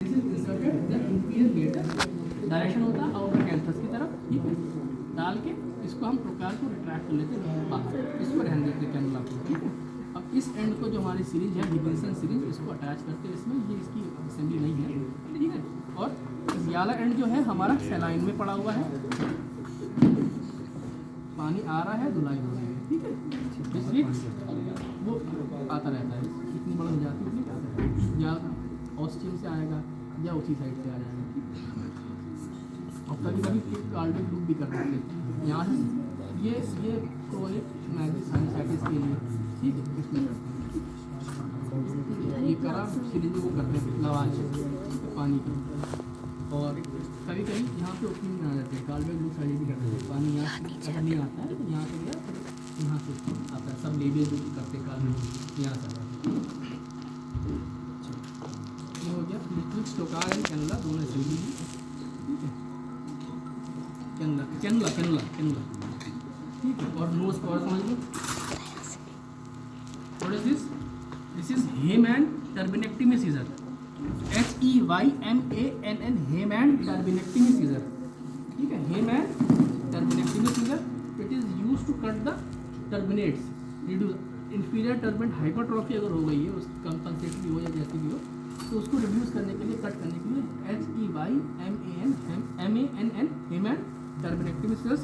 This is inserted the inferior greater direction होता है outer canthus की तरफ, ठीक है, डाल के इसको हम प्रोकार को रिट्रैक्ट कर लेते हैं बाहर, इसको रहने देते हैं कैनुला को, ठीक है। अब इस एंड को जो हमारी सीरीज है डिविजन सीरीज, इसको अटैच करते हैं इसमें, ये इसकी असेंबली नहीं है, ठीक है। और इस वाला एंड जो है हमारा सलाइन में पड़ा हुआ है, पानी आ रहा है, धुलाई हो रही है, ठीक है, इसलिए वो आता रहता है, इतनी बड़ा हो जाती है, या ऑस्टियम से आएगा या उसी साइड से आ जाएगा, ठीक है। और कभी कभी कार्डिक लूप भी कर सकते हैं यहाँ से, ये क्रोनिक मैग्नेसाइटिस के लिए, ठीक है, इसमें करते हैं, ये करा सीरीज वो करते हैं लवाज पानी की। और कभी कभी यहाँ पे ओपनिंग में आ जाते हैं, कार्डिक लूप साइड भी करते हैं, पानी यहाँ से अगर नहीं आता है यहाँ से गया, यहाँ से आता है, सब लेबल जो करते हैं कार्डिक यहाँ से आता है। ये हो गया लिक्विड स्टोकार एंड कैनुला, दोनों असेंबली है, ठीक है। कैनुला, ठीक है। और नोज को और समझ लो, what is this? This is Heymann turbinectomy scissor, HEYMANN, Heymann turbinectomy scissor, ठीक है। Heymann turbinectomy scissor, it is used to cut the turbinates, reduce inferior turbinate hypertrophy अगर हो गई है, उसकी कंपनसेटरी हो या जैसी भी हो, तो उसको रिड्यूस करने के लिए, कट करने के लिए HEYMANN, Heymann turbinectomy scissor.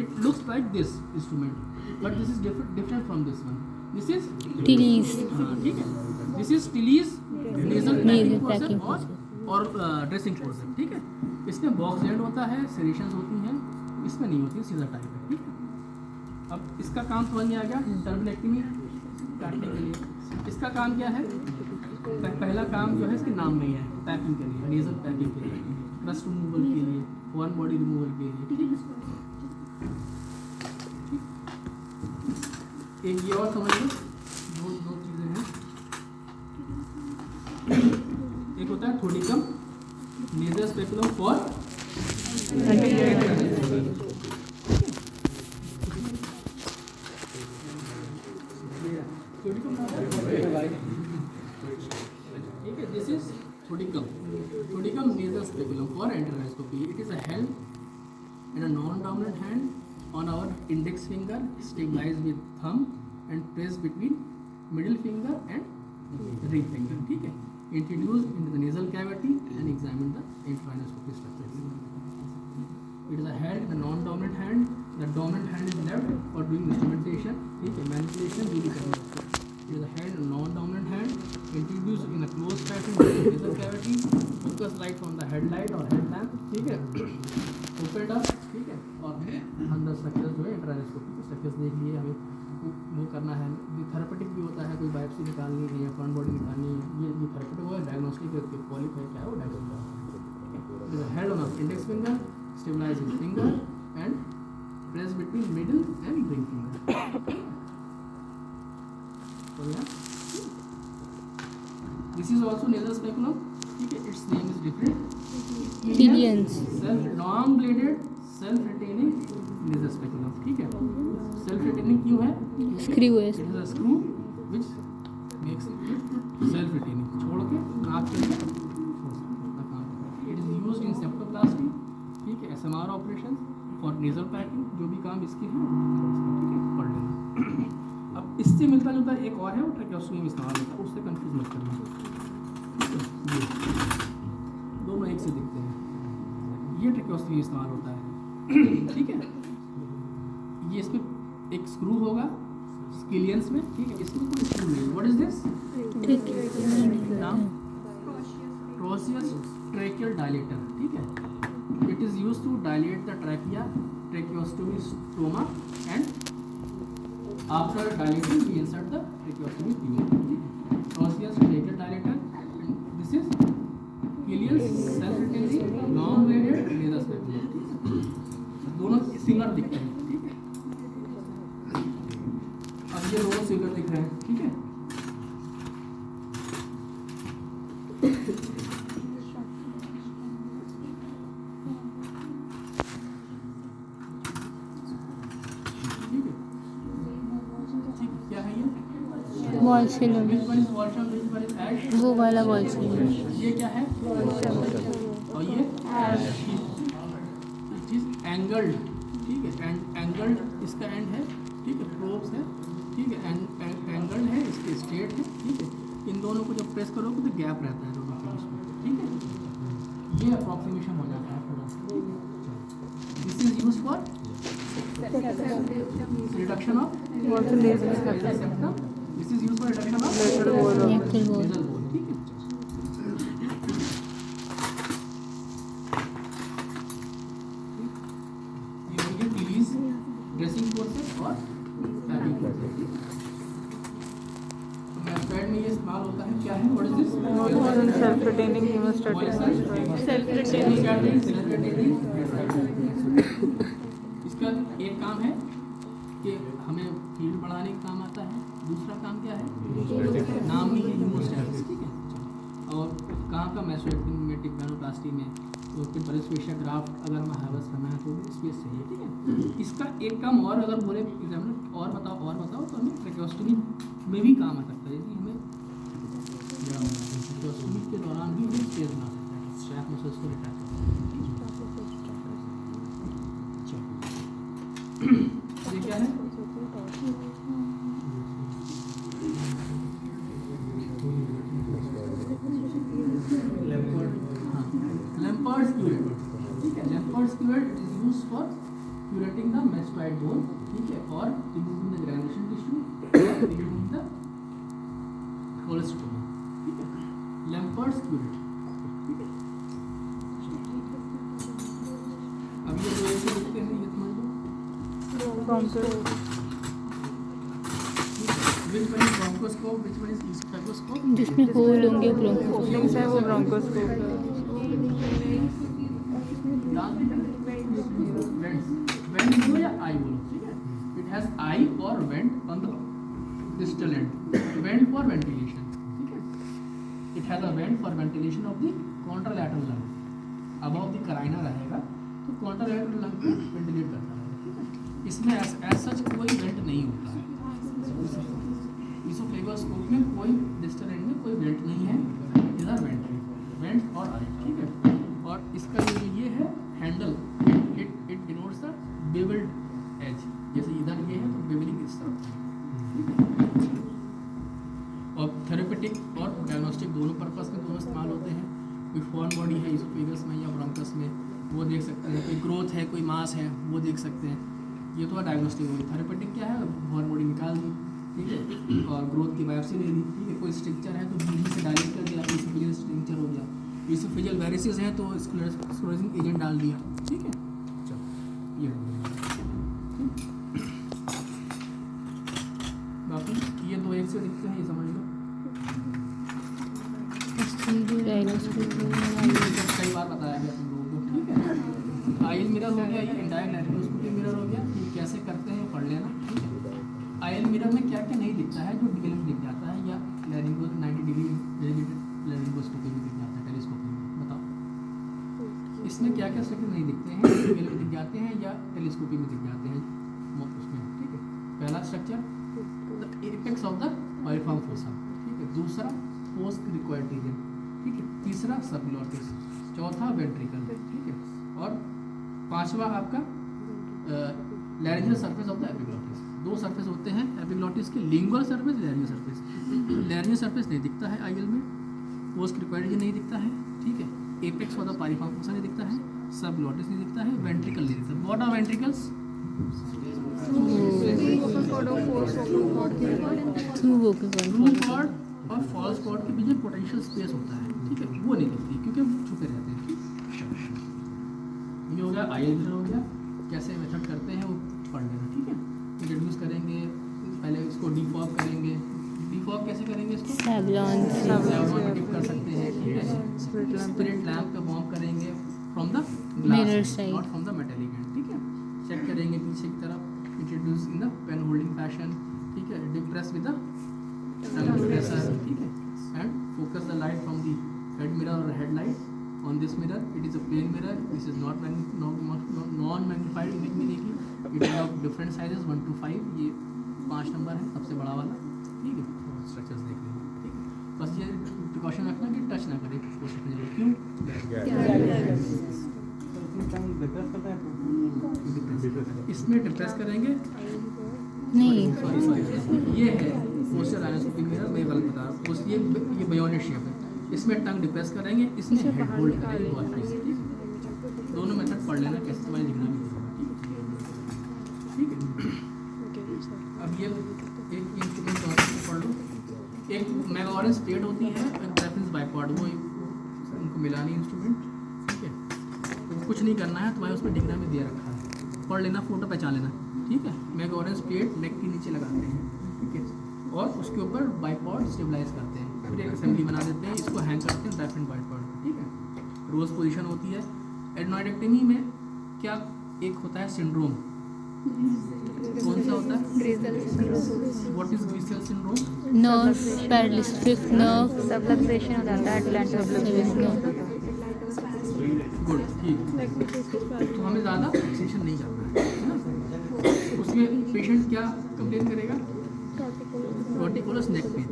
It looks like this instrument, but this is different from this one. This is Tilly's. हाँ, ठीक है, this is Tilly's nasal packing portion और ड्रेसिंग पोर्शन, ठीक है। इसमें बॉक्स एंड होता है, सेरेशंस होती हैं, इसमें नहीं होती है, सीजर टाइप है, ठीक है। अब इसका काम समझ में आ गया, टर्बिनेक्टमी काटने के लिए इसका काम क्या है? पहला काम जो है इसके नाम में ही है, पैकिंग के लिए, नेजल पैकिंग के लिए, क्रस्ट रिमूवल के लिए, फॉरेन बॉडी रिमूवल के लिए, ठीक है। एक ये और समझ लो, दो चीज़ें हैं, एक होता है थोडिकम नेजल स्पेकुलम फॉर ठीक है, this is Thudichum nasal speculum for anteroscopy. It is a held in a non-dominant hand on our index finger, stabilized with thumb and pressed between middle finger and ring finger, ठीक है। Introduced into the nasal cavity and examine the interanoscopic structure. It is a held in the non-dominant hand. The dominant hand is left for doing instrumentation, ठीक है, manipulation जो भी करना है। It is a held in the non-dominant hand, introduced in a closed pattern to the nasal cavity. Focus light on the headlight or headlamp, ठीक है, opened up, ठीक है। और अंदर स्ट्रक्चर्स जो है इंट्रानोस्कोपी के स्ट्रक्चर्स देख लिए, हमें वो करना है। ये थेरेपेटिक भी होता है, कोई बायोप्सी निकालनी है या फ्रंट बॉडी निकालनी है, ये थेरेपेटिक हुआ, डायग्नोस्टिक क्वालिफाई क्या है वो diagnostic. Head on index finger, stabilize with finger and press between middle and ring finger. This is also nasal speculum, ठीक है। It's name is different, Tillians. Self long bladed self retaining nasal speculum, ठीक है। Self retaining क्यों है? Screw है। It is a screw which makes it self retaining, छोड़ के नाक के लिए it is used in septoplasty, ठीक है, SMR operation for nasal packing, जो भी काम इसके हैं, ठीक है, पढ़ लेना। अब इससे मिलता जुलता एक और है, वो ट्रैकेओस्टोमी में इस्तेमाल होता है, उससे कंफ्यूज मत करना, दोनों एक से दिखते हैं। ये ट्रैकेओस्टोमी में इस्तेमाल होता है, ठीक है। ये इसमें एक स्क्रू होगा स्किलियंस में, ठीक है, इसमें कोई स्क्रू नहीं। What is this? नाम ट्रोसियस ट्रैकियल डायलेटर, ठीक है। It is used to dilate the trachea, tracheostomy stoma and after dilating we insert the tracheostomy tube. Trousseau's tracheal dilator, this is Killian's self retaining long bladed nasal speculum, दोनों single दिखते हैं, ठीक है। अब ये दोनों सिंगल दिख रहे हैं, ठीक है। ठीक, क्या है ये? Wall cylinder. Which one is Walsham? Which one is as, वो वाला वॉल से ये क्या है, और ये इट इज एंगल्ड, ठीक है, एंगल्ड इसका एंड है, ठीक है, प्रोब्स है, ठीक है, एंगल्ड है, इसके स्ट्रेट है, ठीक है। इन दोनों को जब प्रेस करोगे तो गैप रहता है दोनों के बीच में, ठीक है। ये अप्रॉक्सीमेशन हो जाता है पूरा। This is used for reduction of septum, this is used for reduction of Lateral wall. Nasal wall, ठीक है। ये हो गया टीलीज ड्रेसिंग फोर्सेस और पैकिंग फोर्सेस, ठीक है। मैस्टोइड में ये इस्तेमाल होता है, क्या है, what is this, Self-retaining hemostatic इसका एक काम है कि हमें फील्ड बढ़ाने का काम आता है, दूसरा काम क्या है, नाम ही है हीमोस्टैटिस, ठीक है। और कहाँ का मैस्टोइडिक वेनोप्लास्टी में तो फिर परिस्पेशिया ग्राफ्ट अगर हमें हार्वेस्ट करना है तो स्पेस चाहिए, ठीक है। इसका एक काम और अगर बोले एग्जामिनर और बताओ तो हमें ट्रेकोस्टमी में भी काम आ सकता है, यदि हमें ट्रेकोस्टमी के दौरान भी हमें स्पेस बना सकता है, स्ट्रैप मसल्स को रिट्रैक्ट करता है, ठीक है। ये क्या है, Lampert's curate, ठीक है। Lampert's curate is used for curating the mastoid bone, ठीक है, और removing the granulation tissue or removing the colostoma, ठीक है। Lampert's curate, ठीक है। अब ये जो ऐसे लिखते हैं ये समझ लो, which one is bronchoscope, which one is esophageoscope, जिसमें होल होंगे ब्रोंको openings है वो bronchoscope है. वेंट बोलो या आई बोलो, ठीक है। इट हैज आई और vent on the distal end, vent for ventilation, ठीक है। It has a vent for ventilation of the contralateral lung, above the carina रहेगा तो कॉन्ट्रालैटरल लंग को वेंटिलेट करता है, ठीक है। इसमें एज सच कोई वेंट नहीं होता है, इसोफेगोस्कोप में कोई डिस्टल एंड में कोई वेंट नहीं है, इधर वेंट और आई, ठीक है। और इसका ये है handle, it denotes the bevelled edge, जैसे इधर ये है तो बेवलिंग इस तरफ है, ठीक है। और थेरेपेटिक और डायग्नोस्टिक दोनों पर्पस में दोनों इस्तेमाल होते हैं। कोई फॉरेन बॉडी है इसोफेगस में या ब्रोंकस में वो देख सकते हैं, कोई ग्रोथ है, कोई मास है वो देख सकते हैं, ये तो डायग्नोस्टिक होगी। थेरेपेटिक क्या है, फॉरेन बॉडी निकाल दी, ठीक है, और ग्रोथ की बायोप्सी ले ली, ठीक है। कोई स्ट्रक्चर है तो बीजी से डायलेट कर दिया, इसोफेजियल स्ट्रक्चर हो गया। इसोफेजियल वेरिसेस है तो स्क्लेरोसिंग एजेंट डाल दिया, ठीक है। चलो ये हो गया, बाकी ये दो एक से दिखते हैं, ये समझ लो। कई बार बताया गया तुम लोगों को, ठीक है। आयल मिरर हो गया, ये इंडायरेक्ट लैरिंगोस्कोपी मिरर हो गया, ये कैसे करते हैं पढ़ लेना, ठीक है। आयल मिरर में क्या क्या नहीं दिखता है जो डीएल में दिख जाता है, या लैरिंगो 90 डिग्री डेडिकेटेड लैरिंगोस्कोपी में दिख जाता है, टेलीस्कोपी में, बताओ इसमें क्या क्या स्ट्रक्चर नहीं दिखते हैं, डीएल में दिख जाते हैं या टेलीस्कोपी में दिख जाते हैं उसमें, ठीक है। पहला structure apex of the piriform fossa, ठीक है। दूसरा पोस्ट रिक्वायर्ड रीजन, ठीक है। तीसरा सबग्लॉटिस, चौथा वेंट्रिकल, ठीक है। और पांचवा आपका laryngeal surface of the epiglottis. दो सरफेस होते हैं एपिग्लॉटिस के, lingual surface, laryngeal surface. Laryngeal surface नहीं दिखता है आईएल में, पोस्ट रिक्वायर्ड रीजन नहीं दिखता है, ठीक है। Apex of the piriform fossa नहीं दिखता है, सबग्लॉटिस नहीं दिखता है, वेंट्रिकल नहीं दिखता। What are ventricles? Through vocal cord और फॉल्स कॉर्ड के बीच में पोटेंशियल स्पेस होता है, ठीक है, वो नहीं दिखती क्योंकि वो छुपे रहते हैं, ठीक। ये हो गया आईएल मिरर हो गया, कैसे मेथड करते हैं वो पढ़ लेना, ठीक है। इंट्रोड्यूस करेंगे, पहले इसको डीफॉग करेंगे। डीफॉग कैसे करेंगे इसको? Savlon से। Savlon में dip कर सकते हैं, ठीक है। स्पिरिट लैम्प पे वार्म करेंगे from the Mirror side. Not from the metallic end, ठीक है। चेक करेंगे पीछे की तरफ, introduce in the pen holding fashion, ठीक है। डिप्रेस विद द प्रेशर, ठीक है। And focus the light from the head mirror और head light on this mirror. It is a plane mirror, this is not non magnified image मिलेगी। It is of different sizes 1 to 5, ये 5 number है सबसे बड़ा वाला, ठीक है। Structures देख लेंगे, ठीक है। बस ये प्रिकॉशन रखना कि टच ना करे कोशिश करें। क्यों? इसमें डिप्रेस करेंगे नहीं सॉरी ये है पोस्चर आइनोस्कोपी मेरा, मैं गलत बता रहा हूँ। ये बायोनेट शेप है, इसमें टंग डिप्रेस करेंगे, इसमें हेड होल्ड करेंगे वॉच पीस। दोनों मेथड पढ़ लेना कैसे तुम्हारी लिखना भी होगा। ठीक है अब ये एक इंस्ट्रूमेंट और पढ़ लो। एक मेगाऑरेंज प्लेट होती है, एक रेफरेंस बाइपॉड, वो उनको मिलानी इंस्ट्रूमेंट। ठीक है तो कुछ नहीं करना है, तुम्हारे उसमें डिग्रा में दिया रखा है, पढ़ लेना, फोटो पहचान लेना। ठीक है मेगाऑरेंज प्लेट नेक के नीचे लगाते हैं। ठीक है और उसके ऊपर बाइपॉड स्टेबलाइज करते हैं, फिर एक असेंबली बना देते हैं, इसको हैंग करते हैं रेफरेंस बाइपॉड। ठीक है रोज पोजीशन होती है। एडनॉइडेक्टमी में क्या एक होता है सिंड्रोम, कौन सा होता है? What is Grisel syndrome? Nerve paralysis, fifth nerve subluxation हो जाता है, अटलैंटिक गुड। ठीक तो हमें ज़्यादा फिक्सेशन नहीं करना है ना। उसमें पेशेंट क्या कंप्लेन करेगा? Torticollis neck pain.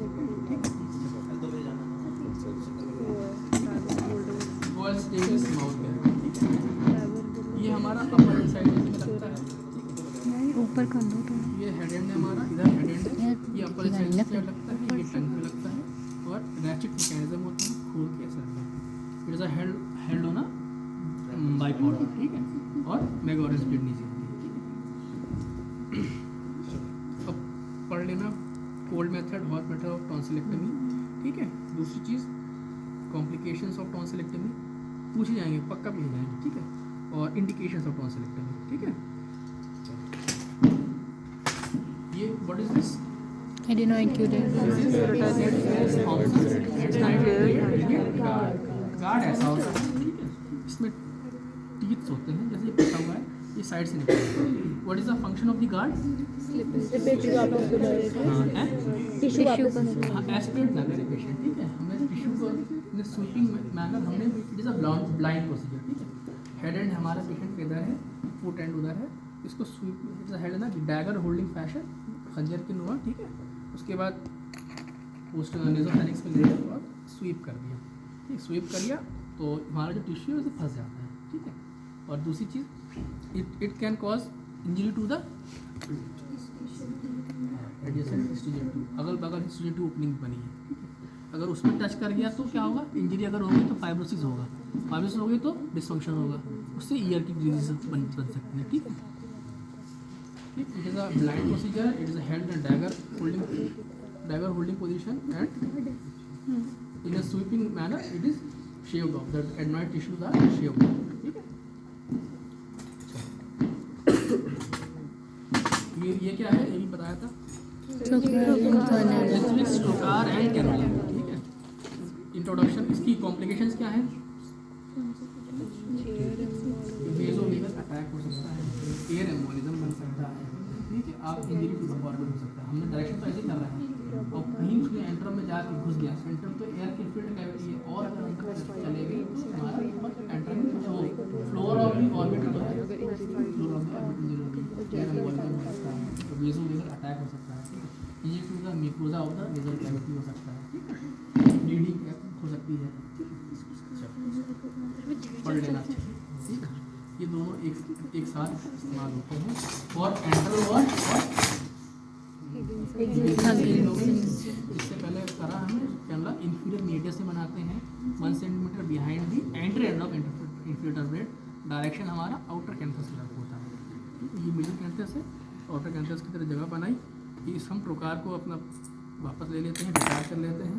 वॉल स्टेबलिस माउथ पेन। ये हमारा अपर साइड में लगता है, ऊपर कर दो तो ये हेड एंड है हमारा, इधर हेड एंड है, ये अपर साइड से लगता है, ये टंग पे लगता है और रैचिक मैकेनिज्म होते हैं, खोल के ऐसा लगता है। इट इज अ हेल्ड होना बाइपॉड। ठीक है और मेगाऑरेंज प्लेट नीचे होती है। अब पढ़ लेना cold method, hot method of tonsillectomy. ठीक है दूसरी चीज़ कॉम्प्लिकेशंस ऑफ टॉन्सिलेक्टमी पूछे जाएंगे, पक्का पूछे जाएंगे। ठीक है और इंडिकेशंस ऑफ टॉन्सिलेक्टमी। ठीक है ये व्हाट इज दिस? एडेनोइक्यूलेट गार्ड ऐसा होता है। ठीक है इसमें टीथ्स होते हैं, जैसे ये फंसा हुआ है, ये साइड से निकलता है। What is the function of the guard? Tissue हाँ एस्पिरेट ना करे पेशेंट। ठीक है हमने टिश्यू को इन स्वीपिंग मैनर हमने, it is a blind procedure. ठीक है हेड एंड हमारा पेशेंट के इधर है, फुट एंड उधर है, इसको स्वीप हेड ना डैगर होल्डिंग फैशन खंजर की नुआ। ठीक है उसके बाद पोस्ट नेज़ोफेरिंक्स में ले लिया और स्वीप कर दिया। ठीक स्वीप कर लिया तो हमारा जो टिश्यू है उसे फंस जाता है। ठीक है और दूसरी चीज़ it can cause injury to the adjacent stage 2, अगल बगल स्टेज 2 ओपनिंग बनी है। ठीक है अगर उसमें टच कर गया तो क्या होगा? इंजरी अगर होगी तो फाइब्रोसिस होगा, फाइब्रोसिस होगी तो डिसफंक्शन होगा, उससे ईयर की डिजीज बन सकती है। ठीक है ठीक it is a blind procedure, it is a held and dagger holding position and in a sweeping manner it is shaved off, the adenoid tissues are shaved off. ठीक है ये क्या है? ये भी बताया था स्ट्रोकार एंड कैनुला। ठीक है इंट्रोडक्शन, इसकी कॉम्प्लिकेशंस क्या है? वेज़ोवेगल अटैक हो सकता है, एयर एम्बोलिज्म बन सकता है। ठीक है आप इंजरी टू द ऑर्गन हो सकता है। हमने डायरेक्शन तो ऐसे कर रहा है और कहीं उसमें एंट्रम में जाके घुस गया, सेंट्रम तो एयर की फील्ड कैविटी है और अगर अंदर चले गए तो हमारा एंट्रम जो फ्लोर ऑफ द ऑर्बिट जो है, floor of the orbit injury होगी, एयर एम्बोलिज्म हो सकता है, तो वेज़ोवेगल अटैक हो सकता है। Injury to the mucosa of the nasal cavity हो सकता है। ठीक है ब्लीडिंग हो सकती है। पढ़ लेना चाहिए। ठीक है ये दोनों एक साथ इस्तेमाल होते हैं और एंट्रल वॉल इससे पहले करा हमने कैमरा इंफीरियर मीडिया से बनाते हैं 1 centimetre behind the entry end of inferior bread. Direction हमारा आउटर कैंथस की तरफ होता है, ये मिडिल कैंथस है, आउटर कैंथस की तरफ जगह बनाई। इस हम प्रोकार को अपना वापस ले लेते हैं, विचार कर लेते हैं,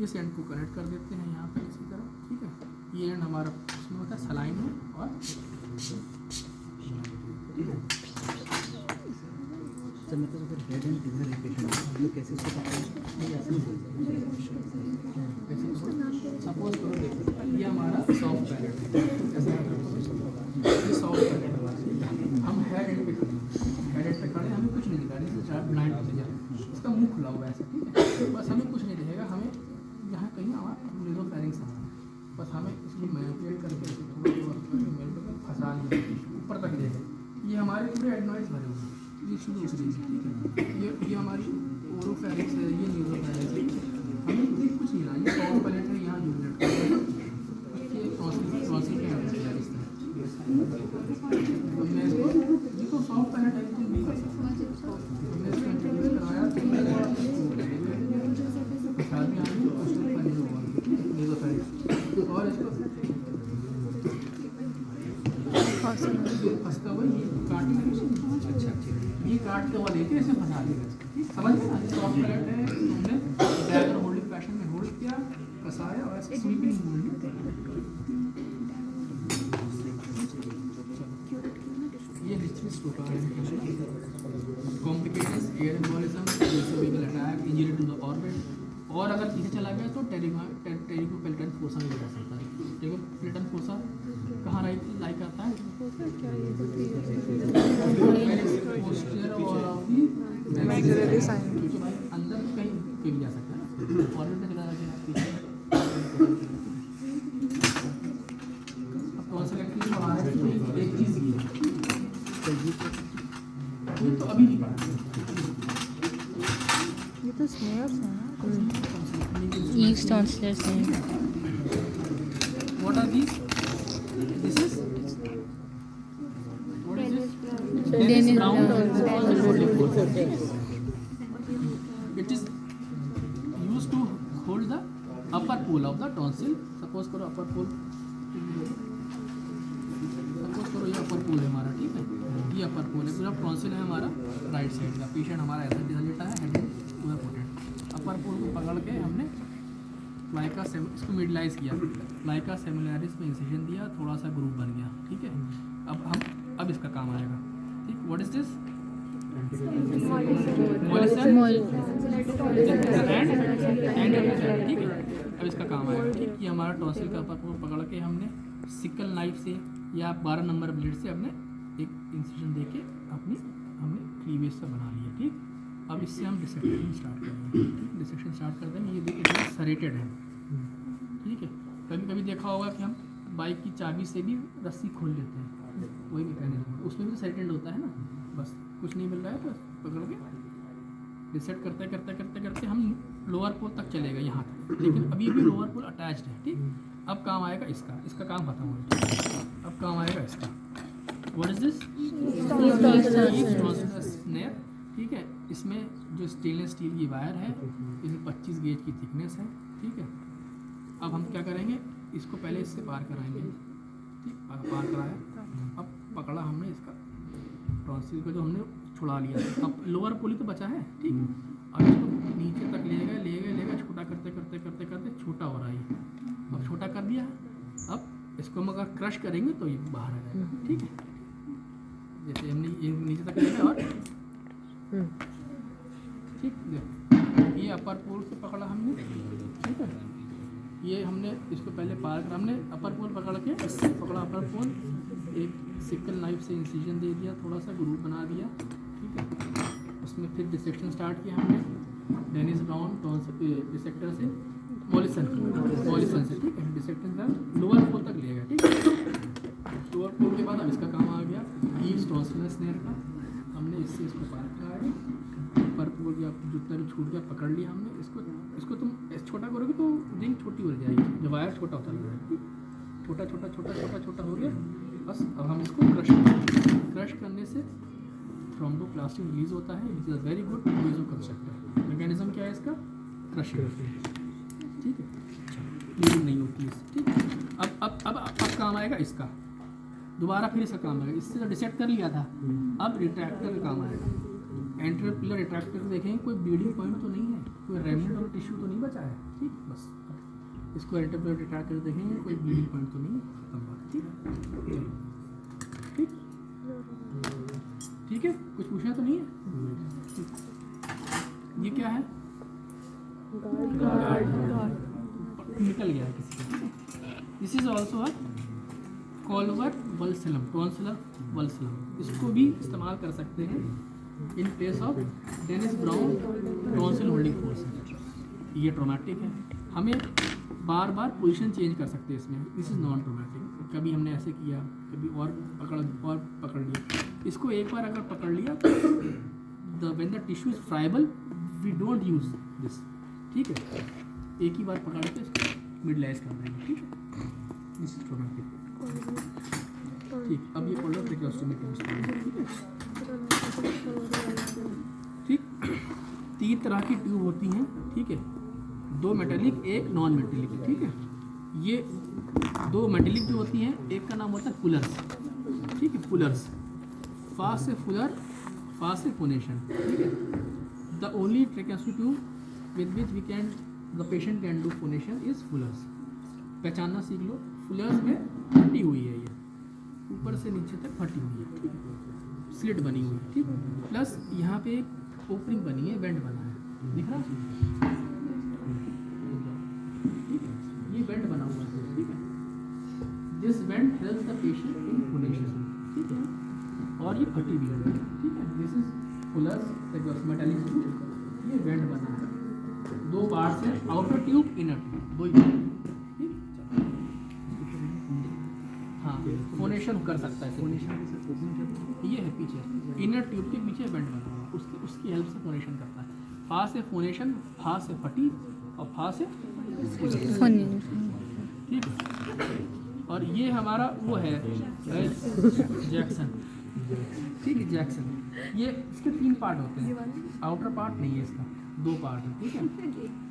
इस एंड को कनेक्ट कर देते हैं यहाँ पर इसी तरह। ठीक है ये एंड हमारा उसमें होता है सलाइन में और हेड एंड डिनर पेशेंट हम लोग कैसे उसको सपोज करो देखो ये हमारा सॉफ्ट पैलेट है, ये सॉफ्ट पैलेट है, हम हेड एंड पे खड़े हमें कुछ नहीं दिखा रही, ब्लाइंड प्रोसीजर, इसका मुंह खुला हुआ है ऐसा। ठीक है बस हमें कुछ नहीं दिखेगा, हमें यहाँ कहीं हमारा नेज़ोफेरिंक्स है, बस हमें इसको मैनिपुलेट करके फंसा लिया ऊपर तक ले गए। ये हमारे पूरे एडनॉइड्स भरे हुए हैं, ये शुरू हो गई। ठीक है ये हमारी ओरोफेरिंक्स है, ये नेज़ोफेरिंक्स है, हमें कुछ अब मैं इसको ये तो सॉफ्ट पैलेट है, तुम नहीं कर सकते। हमने इसको इंट्रोड्यूस कराया तो शादी आ गई और उसको पनीर हुआ ये तो साइड और इसको फंसता हुआ ये काटने की अच्छा ये काटते हुआ लेके इसे फंसा देगा। समझ गए ना? सॉफ्ट पैलेट है, हमने डैगर होल्डिंग फैशन में होल्ड किया, कसाया और ऐसे स्वीपिंग मूवमेंट। ये डिस्ट्रिक्ट होता है complications air embolism cervical attack injury to the orbit और अगर पीछे चला गया तो टेरिकोपेल्टन फोसा में भी जा सकता है। टेरिकोपेल्टन फोसा कहाँ लाइक आता है? Posterior wall of the maxillary sinus, क्योंकि भाई अंदर तो कहीं भी जा सकता है ना, ऑर्बिट में चला जाएगा पीछे। अब कौन सा एक्टिविटी पढ़ा रहे हैं? एक चीज़ ये तो अभी नहीं पढ़ा। ये तो स्नेयर्स हैं ना। Eaves tonsils हैं। What are these? This is what is this? Dennis Brown Brown. tonsil holding forceps. It is used to hold the upper pole of the tonsil. Suppose करो upper pole. Suppose करो ये upper pole है हमारा, ठीक है? ये upper pole है, पूरा tonsil है हमारा राइट साइड का। पेशेंट हमारा ऐसा लेटा है, हेड पूरा पोटेड। अपर पोल को पकड़ के हमने लाइका इसको मिडलाइज किया, लाइका सेमिलरिस में इंसिजन दिया, थोड़ा सा ग्रुप बन गया, ठीक है? अब इसका काम आएगा, ठीक? What is this? ठीक है, अब इसका काम आएगा, ठीक? ये हमारा टॉन्सिल का अपर पोल पकड़ के हमने सिकल नाइफ से या 12 नंबर ब्लेड से हमने एक इंसिजन देके हमने क्लीवेज से बना लिया, ठीक? अब इससे हम डिसेक्शन स्टार्ट करेंगे, ठीक? डिसेक्शन स्टार्ट करते हैं। ये देखिए सरेटेड है, ठीक है? कभी कभी देखा होगा कि हम बाइक की चाबी से भी रस्सी खोल लेते हैं, वही मैकेनिज्म, उसमें भी सरेटेड होता है ना। बस कुछ नहीं मिल रहा है तो पकड़ के डिसेक्ट करते करते करते करते हम लोअर पोल तक चले गए यहाँ तक, लेकिन अभी भी लोअर पोल अटैच्ड है, ठीक? अब काम आएगा इसका काम खत्म हो गया, अब काम आएगा इसका। What is this? स्नेयर, ठीक है? इसमें जो स्टेनलेस स्टील की वायर है, इसमें 25 गेज की थिकनेस है, ठीक है? अब हम क्या करेंगे, इसको पहले इससे पार कराएंगे, ठीक? पार कराया, अब पकड़ा हमने इसका टॉन्सिल को, जो हमने छुड़ा लिया, अब लोअर पोली तो बचा है, ठीक? अब इसको नीचे तक ले गए, छोटा करते करते करते करते छोटा हो रहा है। अब छोटा कर दिया, अब इसको हम अगर क्रश करेंगे तो ये बाहर आ जाएगा, ठीक है? जैसे हमने ये नीचे तक ले गए और ठीक, ये अपर पोल से पकड़ा हमने, ठीक है? ये हमने इसको पहले पार कर, हमने अपर पोल पकड़ के इससे पकड़ा अपर पोल, एक सिकल नाइफ से इंसिजन दे दिया, थोड़ा सा ग्रुप बना दिया, ठीक है? उसमें फिर डिसेक्शन स्टार्ट किया हमने डेनिस ब्राउन डिसेक्टर से मॉलिसन से, ठीक है? डिसेक्शन का लोअर पोल तक ले गया, ठीक है? लोअर पोल के बाद अब इसका काम आ गया ईव्स टॉन्सिलर स्नेयर का। हमने इससे इसको पार कराया, पर पोल या जितना भी छूट गया पकड़ लिया हमने इसको तुम छोटा करोगे तो रिंग छोटी हो जाएगी, जो वायर छोटा होता जाएगा, ठीक? छोटा हो गया, बस। अब हम इसको क्रश करने से थ्रोम्बोप्लास्टिन रिलीज होता है, it is a very good vasoconstrictor. Mechanism क्या है इसका? क्रशिंग, ठीक है? ब्लीडिंग नहीं होती है, ठीक? अब काम आएगा इसका, दोबारा फिर इसका काम आएगा। इससे तो डिसेक्ट कर लिया था, अब रिट्रैक्टर का काम आएगा। एंट्रोपिलर रिट्रैक्टर देखेंगे कोई ब्लीडिंग पॉइंट तो नहीं है, कोई रेमिनेंट और टिश्यू तो नहीं बचा है, ठीक? बस इसको एंट्रोपिलर रिट्रैक्टर देखेंगे कोई ब्लीडिंग पॉइंट तो नहीं है, खत्म बात, ठीक? ठीक है, कुछ पूछना तो नहीं है? ये क्या है? निकल गया किसी का। दिस इज ऑल्सो अ कॉलवर वल्सलम, टॉन्सिलर वल्सलम, इसको भी इस्तेमाल कर सकते हैं in place of Denis Browne tonsil holding forceps. ये ट्रोमैटिक है, हमें बार बार पोजीशन चेंज कर सकते हैं इसमें, दिस इज नॉन ट्रोमैटिक। कभी हमने ऐसे किया, कभी और पकड़ लिया। इसको एक बार अगर पकड़ लिया तो when the tissue is friable we don't use this, ठीक है? एक ही बार पकड़ के इसको मिडलाइज कर देंगे, ठीक है? This is traumatic. ठीक, अब ये पढ़ लो ट्रेकोस्टोमी ट्यूब्स, ठीक। 3 तरह की ट्यूब होती हैं, ठीक है, 2 मेटेलिक, 1 नॉन मेटेलिक, ठीक है। ये 2 मेटेलिक जो होती हैं, एक का नाम होता है फुलर्स, ठीक है, फुलर्स, फा से फुलर, फा से फोनेशन, ठीक है। The only tracheostomy tube with which we can the patient can do phonation is Fuller's. पहचानना सीख लो, फुलर्स में फटी हुई है, ये ऊपर से नीचे तक फटी हुई है, ठीक है, स्लिट बनी हुई है, ठीक। प्लस यहाँ पे एक ओपनिंग बनी है, वेंट बना है, दिख रहा है, ठीक है, ये वेंट बना हुआ है, ठीक है। This went helps the patient in phonation, ठीक है, और ये फटी भी है, ठीक है। This is Fuller's metallic tube, ये वेंट बना है, 2 पार्ट्स हैं, आउटर ट्यूब, इनर ट्यूब, 2 ही, ठीक। हाँ, फोनेशन कर सकता है, ये है पीछे, इनर ट्यूब के पीछे वेंट बना हुआ, उसकी हेल्प से फोनेशन करता है। फा से फोनेशन, फा से फटी, और फा से ठीक है। और ये हमारा वो है जैक्सन, ठीक है, जैक्सन। ये इसके 3 पार्ट होते हैं, आउटर पार्ट नहीं है इसका, 2 पार्ट है, ठीक है।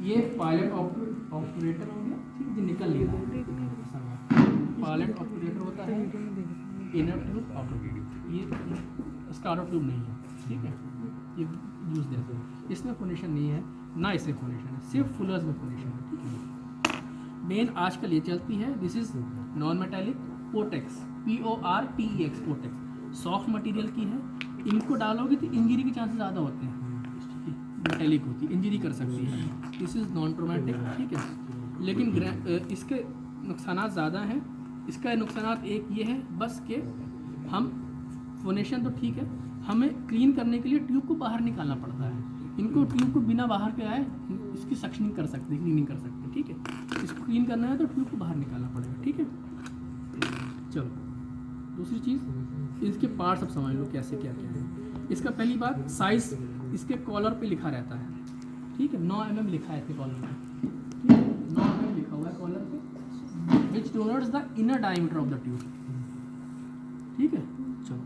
ये पायलट ऑपरेटर हो गया, ठीक है, जो निकल ले रहा है, पायलट ऑपरेटर होता है, इनर ट्यूब, आउटर ट्यूब, ये स्टार्टर ट्यूब नहीं है, ठीक है, ये यूज देते हैं। इसमें फोनेशन नहीं है, ना इसमें फोनेशन है, सिर्फ फुलर्स में फोनेशन है, ठीक है। मेन आजकल ये चलती है, this is non metallic Portex, PORTEX, Portex, soft material की है। इनको डालोगे तो इंजरी के चांसेस ज़्यादा होते हैं, मेटेलिक होती है, इंजरी कर सकती है। दिस इज नॉन ट्रोमेटिक, ठीक है, लेकिन इसके नुकसान ज़्यादा हैं। इसका नुकसान एक ये है बस कि हम फोनेशन तो ठीक है, हमें क्लीन करने के लिए ट्यूब को बाहर निकालना पड़ता है। इनको ट्यूब को बिना बाहर के आए इसकी सक्शनिंग कर सकते, क्लीनिंग कर सकते, ठीक है। इसको क्लीन करना है तो ट्यूब को बाहर निकालना पड़ेगा, ठीक है। चलो दूसरी चीज़, इसके पार्ट्स अब समझ लो कैसे क्या क्या है। इसका पहली बात, साइज इसके कॉलर पे लिखा रहता है, ठीक है, 9 mm लिखा है इसके कॉलर पे, ठीक है, 9 mm लिखा हुआ है कॉलर पे, विच denotes the inner diameter of the tube, ठीक है। चलो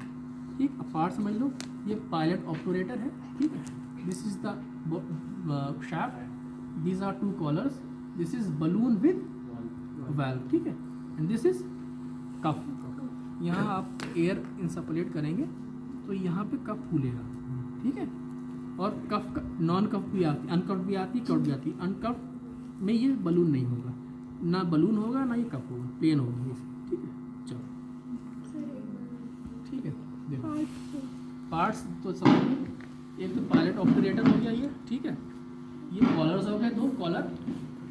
ठीक, अब पार्ट समझ लो, ये पायलट ऑपरेटर है, ठीक है, this is the shaft, these are 2 collars, this is balloon with valve, ठीक है, and this is cuff। यहाँ आप एयर इंसपलेट करेंगे तो यहाँ पे कफ फूलेगा, ठीक है, और कफ का नॉन कफ भी आती, अनकफ भी आती, कफ भी आती। अनकफ में ये बलून नहीं होगा, ना बलून होगा ना ये कफ होगा, प्लेन होगी, ठीक है। चलो ठीक है, देखो पार्ट्स तो समझ, एक तो पायलट ऑपरेटर हो गया ये, ठीक है, ये कॉलर्स हो गए 2 कॉलर,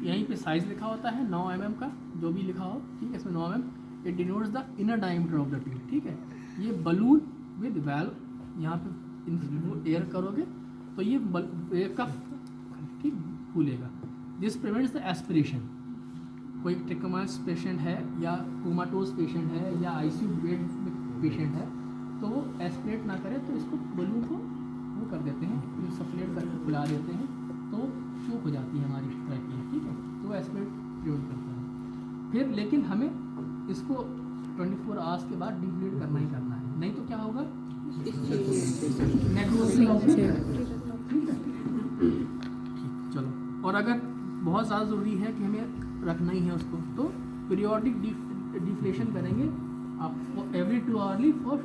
यहीं पे साइज लिखा होता है 9 mm का, जो भी लिखा हो, ठीक है, इसमें 9 mm, it denotes the inner diameter of the tube, ठीक है। ये बलून विद वैल्व, यहाँ पे एयर करोगे तो ये कफ ठीक फूलेगा। This prevents the aspiration. कोई ट्रिकोमास पेशेंट है या कोमाटोज पेशेंट है या ICU बेड पेशेंट है तो वो एस्पिरेट ना करे तो इसको बलून को वो कर देते हैं, सफलेट करके फुला देते हैं तो चूक हो जाती है हमारी ट्रैकिंग, ठीक है, तो एस्पिरेट प्रिवेंट करता है। फिर लेकिन हमें इसको 24 आवर्स के बाद डिफ्लेट करना ही करना है, नहीं तो क्या होगा, चलो। और अगर बहुत ज़्यादा ज़रूरी है कि हमें रखना ही है उसको तो पीरियोडिक डिफ्लेशन करेंगे आप every 2 hourly for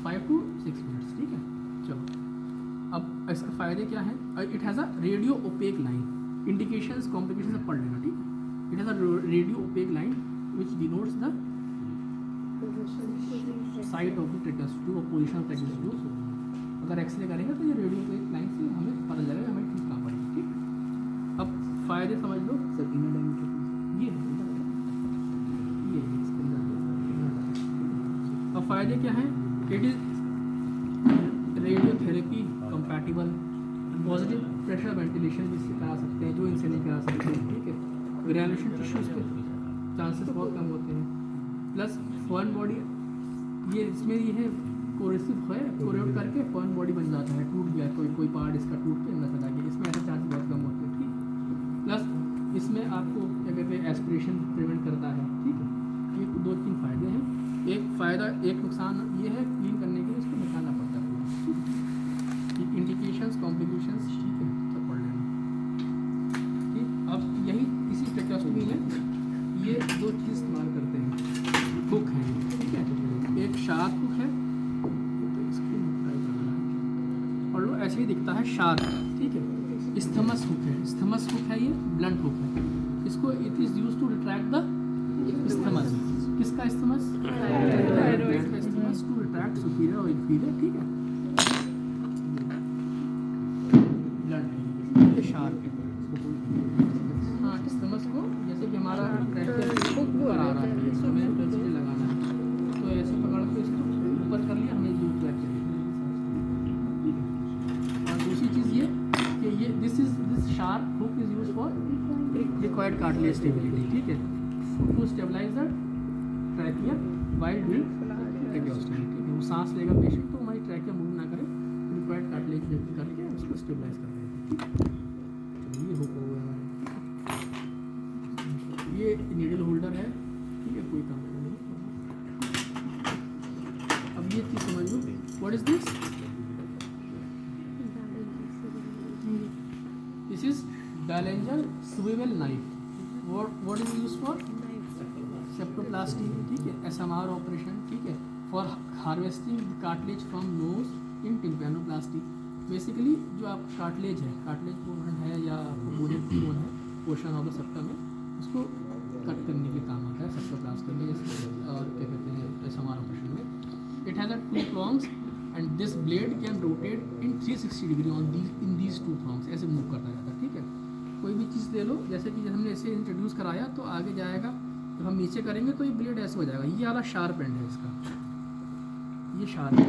5 to 6 minutes, ठीक है। चलो अब इसके फ़ायदे क्या हैं, it has a radio OPEC line, indications complications पढ़ लेना, ठीक है। It has a radio OPEC line which denotes the site of the tracheostomy tube or position of tracheostomy tube। अगर एक्सरे करेंगे तो ये रेडियो पे एक लाइन से हमें पता चलेगा हमें ठीक कहाँ पड़ेगा, ठीक। अब फायदे समझ लो, सर इनर डायमीटर ये अब फायदे क्या हैं, it is radiotherapy compatible, positive pressure ventilation जिससे करा सकते हैं, जो इनसे नहीं करा सकते, ठीक है। ग्रेनुलेशन टिश्यूज के चांसेस बहुत कम होते हैं, प्लस फॉरेन बॉडी ये इसमें ये है कोरेसिव है, कोरेट करके फॉरेन बॉडी बन जाता है, टूट गया कोई पार्ट इसका टूट के अंदर चला गया, इसमें ऐसे चांसेस बहुत कम होते हैं, ठीक। प्लस इसमें आपको क्या कहते हैं एस्पिरेशन प्रिवेंट करता है, ठीक है। ये 2-3 फायदे हैं। एक फ़ायदा, एक नुकसान ये है, क्लीन करने के लिए इसको निकालना पड़ता है पूरा। इंडिकेशंस, कॉम्प्लिकेशंस, ठीक है, सब पढ़ लेना। ठीक, अब यही इसी ट्रेकोस्कोपी में ये दो चीज़ इस्तेमाल करते हैं, हुक है, ठीक है, एक शार्प हुक है, तो इसकी पढ़ लो, ऐसे ही दिखता है शार्प, ठीक है। स्थमस हुक है, स्थमस हुक है, ये ब्लंट हुक है, इसको it is use to retract the isthmus. किसका स्थमस? थायराइड का स्थमस, टू रिट्रैक्ट सुपीरियर और इंफीरियर, ठीक है। ब्लंट ये शार्प है। हाँ, स्थमस को जैसे कि हमारा ऊपर आ रहा है, हमें चीज़ें लगाना है, तो ऐसे पकड़ के इसको ऊपर कर लिया, हमें यूज करके, ठीक है। और दूसरी चीज़ ये कि ये this sharp hook is use for required cartilage stability, ठीक है, to stabilize the trachea while doing tracheostomy, ठीक है। वो सांस लेगा पेशेंट तो हमारी ट्रैकिया मूव ना करे, रिक्वायर्ड कार्टिलेज करके उसको स्टेबलाइज कर देते हैं, ठीक है। तो ये हुक हो गया हमारे, ये नीडल होल्डर है, ठीक है, कोई काम नहीं। अब ये चीज़ समझ लो, what is this? This is Ballinger swivel knife. What is used for? Septoplasty, ठीक है, SMR operation, ठीक है, for harvesting cartilage from nose in tympanoplasty. Basically जो आप कार्टिलेज है, कार्टिलेज पोर्शन है या बोनेट बोन है, पोर्शन ऑफ द सेप्टम में, उसको कट करने के काम आता है सेप्टोप्लास्टी में, और क्या कहते हैं SMR ऑपरेशन में। It has a two prongs and this blade can rotate in 360 degree on in these two prongs, ऐसे मूव करता जाता है, ठीक है। कोई भी चीज़ ले लो, जैसे कि हमने ऐसे इंट्रोड्यूस कराया तो आगे जाएगा, जब हम नीचे करेंगे तो ये ब्लेड ऐसे हो जाएगा। ये वाला शार्प एंड है इसका, ये शार्प है,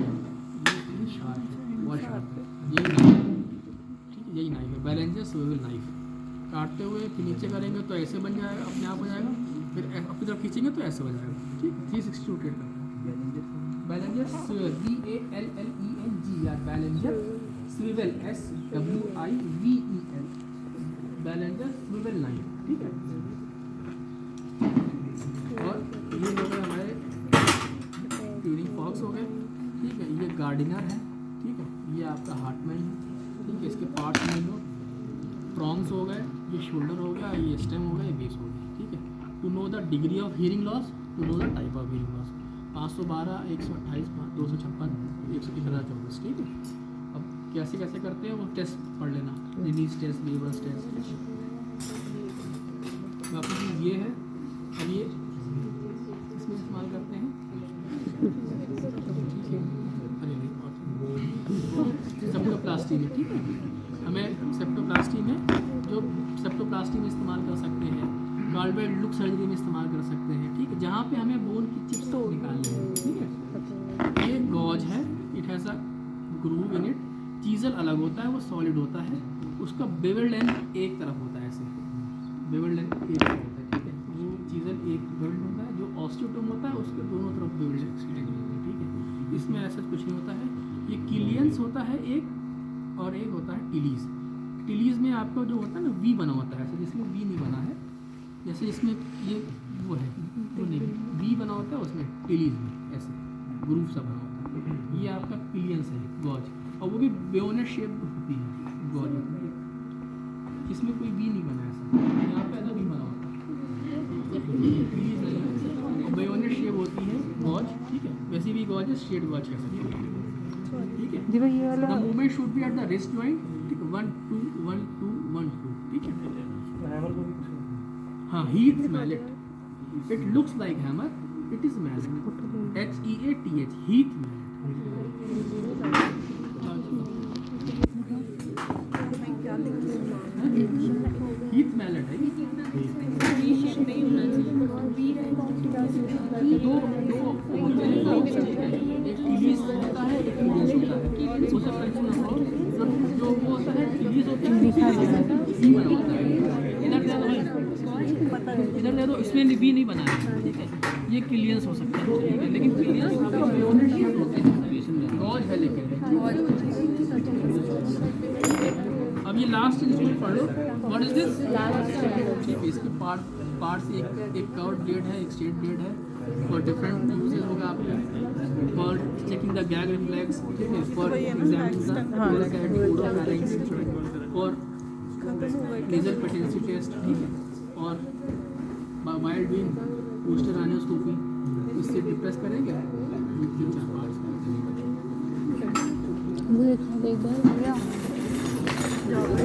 ये शार्प है, बहुत शार्प है, यही नाइफ है, ठीक है, यही नाइफ है, बैलेंजर स्विवेल नाइफ। काटते हुए फिर नीचे करेंगे तो ऐसे बन जाएगा, अपने आप हो जाएगा, फिर अपनी तरफ खींचेंगे तो ऐसे हो जाएगा, ठीक, 360 रोटेट करता है। Ballenger swivel, BALLENGER, Ballenger swivel, SWIVEL, Ballenger swivel knife, ठीक है। और ये हो गए हमारे ट्यूनिंग फॉक्स हो गए, ठीक है, ये गार्डिनर है, ठीक है, ये आपका हार्टमैन है, ठीक है, इसके पार्ट्स में लो, प्रॉन्ग्स हो गए, ये शोल्डर हो गया, ये स्टेम हो गया, ये बेस हो गया, ठीक है। To know the degree of hearing loss, to know the type of hearing loss, 512, 128, 256, 124, ठीक है। अब कैसे कैसे करते हैं वो टेस्ट पढ़ लेना, रिलीज टेस्ट, लेबर्स टेस्ट, बाकी चीज़ ये है। अब ये इसमें इस्तेमाल करते हैं, ठीक है, अरे नहीं, सेप्टोप्लास्टी में, ठीक है, हमें सेप्टोप्लास्टी में जो सेप्टोप्लास्टी में इस्तेमाल कर सकते हैं, कार्बेड लुक सर्जरी में इस्तेमाल कर सकते हैं, ठीक है, जहाँ पे हमें बोन की चिप्स निकालनी है, ठीक है। ये गॉज है, it has a groove in it, chisel अलग होता है, वो सॉलिड होता है, उसका बेवल लेंथ एक तरफ होता है, ऐसे बेवल लेंथ एक तरफ होता है, ठीक है। वो चीज़ल एक बेवल होता है, जो ऑस्टियोटोम होता है उसके दोनों तरफ बेवल लेंथ होती है, ठीक है। इसमें ऐसा कुछ नहीं होता है। ये किलियंस होता है एक, और एक होता है टिलीज। टिलीज में आपका जो होता है ना वी बना होता है, ऐसे जिसमें वी नहीं बना है, जैसे इसमें ये वो है, वो नहीं वी बना होता है, उसमें टिलीज में ऐसे ग्रूव सा बना होता है, ये आपका किलियंस है गॉज, और वो भी बेयोनेट शेप होती है गॉज, इसमें कोई वी नहीं बना ऐसा, यहाँ पे ऐसा वी बना होता है, और बेयोनेट शेप होती है गॉज, ठीक है। वैसे भी गॉज है, शेड गॉज कह सकते हैं, ठीक है। The movement should be at the wrist joint, ठीक है, 1 2 1 2 1 2, ठीक है। हाँ, Heath mallet, it looks like hammer, it is mallet, HEATH, Heath mallet. Heath mallet है, दो एक टिलीज होता है, एक टिलीज होता है, उससे कंफ्यूजन ना हो, जो वो होता है टिलीज होता है, वी बना होता है, इधर ले दो, इसमें वी नहीं बना है, ठीक है। ये किलियंस हो सकता है, ठीक है, लेकिन किलियंस गॉज है, लेकिन अब ये लास्ट इसमें पढ़ लो, व्हाट इज दिस, ठीक है। इसके पार्ट्स एक कर्व ब्लेड है, एक स्ट्रेट ब्लेड है, और फॉर डिफरेंट यूजेस होगा आपके, for checking the gag reflex, ठीक है, for examining the cat oropharynx, for nasal patency test, ठीक है, और वाइल्ड बीन पोस्टर आनियोस्कोपी, इससे डिप्रेस करेंगे 3-4 पार्ट्स। वो एक बार